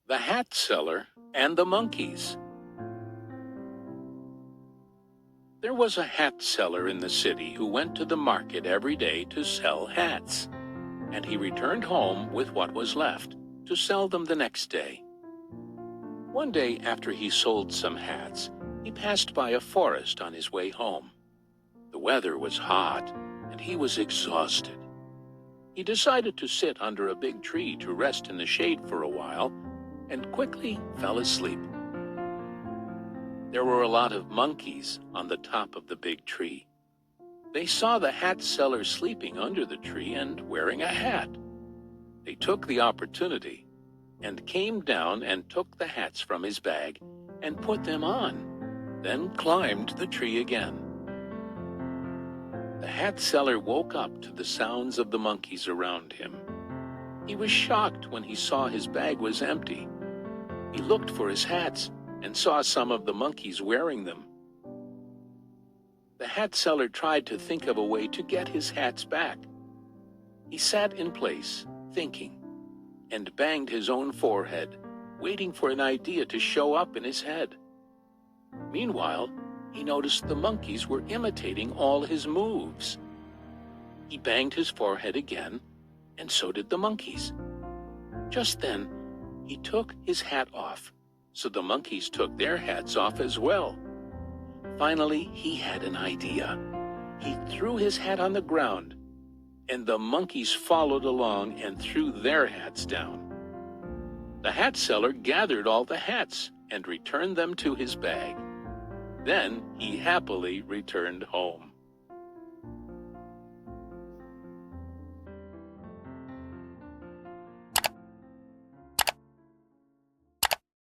The Hat Seller and the Monkeys. There was a hat seller in the city who went to the market every day to sell hats, and he returned home with what was left to sell them the next day. One day after he sold some hats, he passed by a forest on his way home. The weather was hot, and he was exhausted. He decided to sit under a big tree to rest in the shade for a while, and quickly fell asleep. There were a lot of monkeys on the top of the big tree. They saw the hat seller sleeping under the tree and wearing a hat. They took the opportunity and came down and took the hats from his bag and put them on, then climbed the tree again. The hat seller woke up to the sounds of the monkeys around him. He was shocked when he saw his bag was empty. He looked for his hats and saw some of the monkeys wearing them. The hat seller tried to think of a way to get his hats back. He sat in place, thinking, and banged his own forehead, waiting for an idea to show up in his head. Meanwhile, he noticed the monkeys were imitating all his moves. He banged his forehead again, and so did the monkeys. Just then, he took his hat off, so the monkeys took their hats off as well. Finally, he had an idea. He threw his hat on the ground, and the monkeys followed along and threw their hats down. The hat seller gathered all the hats and returned them to his bag. Then he happily returned home.